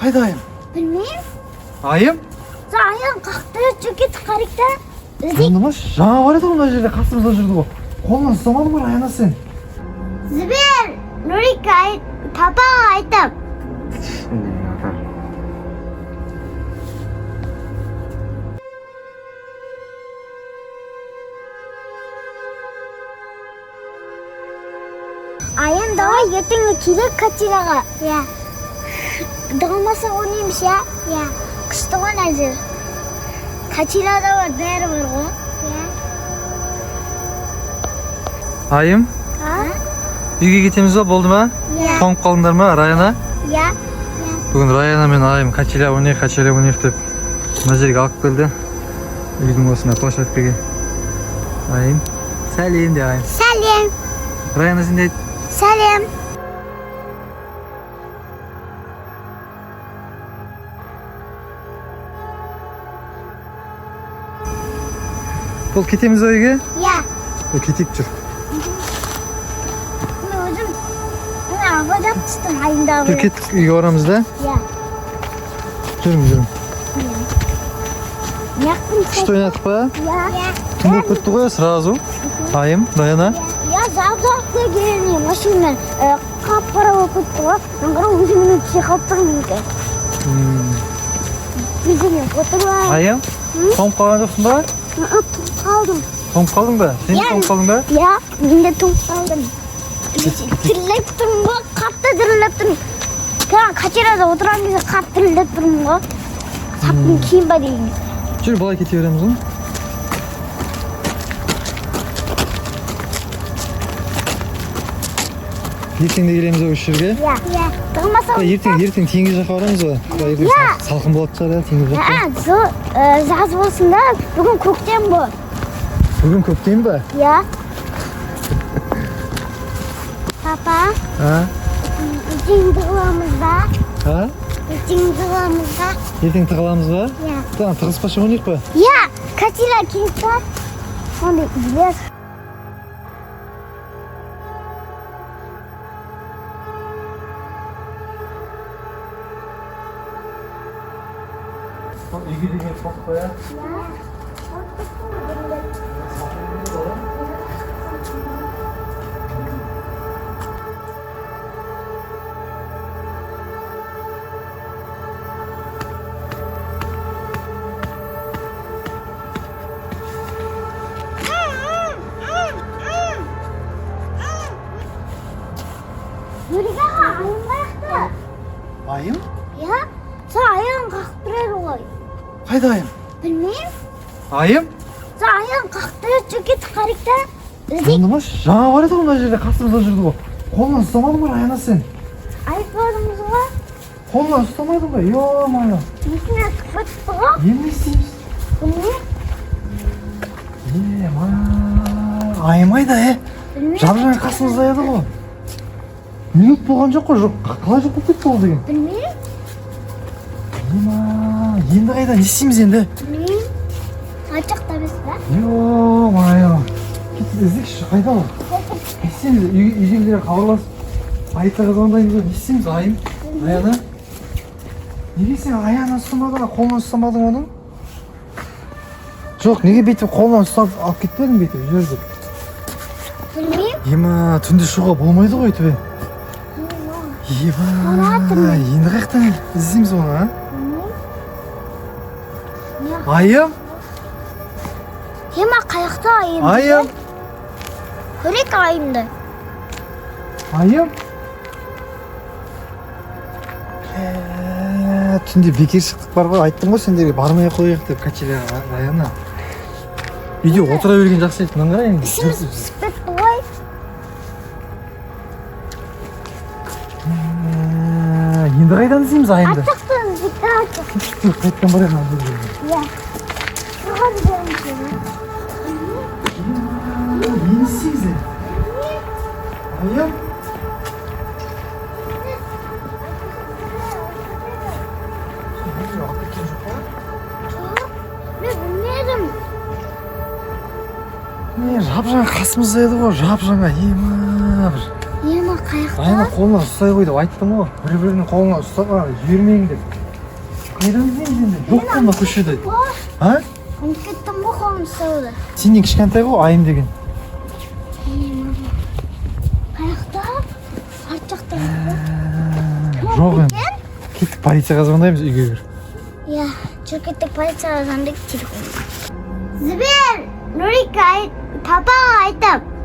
Қайда айым? Білмеймін. Айым? Айым қақты жүгет қаректі. Болдымаш? Жаңа бар еді ғой мына жерде қасымызда жүрді ғой. Қолынан ұстамадың ба Раяна сен? Зібер, Нұрика папаға айтып. Айым давай ертеңгі келек катираға. Иә. Дығылмаса ойнаймыз, иә? Иә. Қысты ғой әзір. Катирада бар, бәрі бар ғой. Иә. Айым? Үйге кетеміз ба, болды ма? Иә. Тоңып қалдыңдар ма, Раяна? Иә. Бүгін Раяна мен Айым качеля ойнайық деп мына жерге алып келді. Үйдің осына площадкаға. Айым, сәлем де Айым. Сәлем. Раяна сен де айт. Сәлем. Бұл кетеміз ба үйге? Иә. Кетейік жүр. Мен өзім ава жапқыштым айымдағы. Жүр кеттік үйге барамыз да? Иә. Жүрім. Яқтым Күшті ойнадық па? Иә. Түн болып кетті ғой сразу. Айым, Раяна. Я завтра келемін машинамен қап-қара болып кетті ғой. Мен қарау өзімнен түсе қалып тұрмын екен. Өзіме отырып. Айым, тоңып қалған жоқсың ба? Тоңып қалдым. Тоңып қалдың ба? Сен де тоңып қалдың ба? Иә, мен де тоңып қалдым. Тіріліп тұрмын ғой, қатты тіріліп тұрмын. Катерада отырған кезде қатты тіріліп тұрмын ғой. Саптың кейін ба деймін. Жүр, былай кете береміз ғой. Ертең де келеміз ғой осы жерге. Иә. Тығылмаса Ертең теңіз жаққа барамыз ба? Салқын болады шығар, теңіз жаққа. Жаз болсын да, бүгін көктем бұл. Бүгін көктем ба? Иә. Папа, ертең тығыламыз ба? Ертең тығыламыз ба? Ертең тығыламыз ба? Иә. Тығыспашы ойнайық па? Иә, Катира келіп тұр. Оны izler. Үйге деген соқып қоя. Нұрикаға айым қаяқты? Айым? Иә, айым қақып тұрады ғой. Қайда айым? Білмеймін. Айым? Айым қақты жүгет қаректі. Болдымаш? Жаңа бар еді ғой мына жерде қасымызда жүрді ғой. Қолынан ұстамадың ба Раяна сен? Айтпадыңыз ғой. Қолынан ұстамадың ба? Йо-майо. Несіне тұқпы ғой? Енді не істейміз? Білмеймін. Айым айда, Білмеймін. жап-жаңа қасымызда еді ғой. Минут болған жоқ қой, қалай жоқ болып кетті ол деген? Білмеймін. Енді қайда, не істейміз енді? Білмеймін. Ачықта біз ба? Йо-майо. Кетіп іздейікші, қайда ол? Не істейміз? Үйдегілерге хабарласып полицияға звондаймыз ғой, не істейміз Айым? Раяна? Неге сен аяғынан ұстамадың, қолынан ұстамадың оның? Жоқ, неге бүйтіп қолынан ұстап алып кетпедің бүйтіп, жүрдік? Білмеймін. Түнде шығуға болмайды ғой өйтіп. Енді қаяқтан іздейміз оны, а? Айым? Қаяқта айым? Айым? Көрек айымды. Айым? Түнде бекер шықтық бар ғой, айттым ғой сендерге бармай қояйық деп качеляға, Раяна. Үйде отыра берген жақсы еді, мынаны қара енді. Ішіміз пісіп кетті ғой. Енді қайдан іздейміз Айымды? Ачықтан зікті ачық. Қайттан барайық. Иә. Шығар берем сені. Не істейміз енді? Айым? Мен білмедім. Жап-жаңа қасымызда еді ғой, жап-жаңа. Ема бір. Ема қаяқта? Аяна қолынан ұстай қой деп айттым ғой. Бір-бірінің қолынан ұстап жібермең деп. Қайдан іздейміз енді? Жоқ қой мына көшеде. А? Ұмытып кеттім ғой қолымды ұстауды. Сенен кішкентай ғой айым деген. Қаяқта? Арт жақта. Жоқ енді. Кеттік полицияға звондаймыз, үйге кір. Иә, жүр кеттік полицияға звондайық телефон. Збер, Нурика папаға айтып.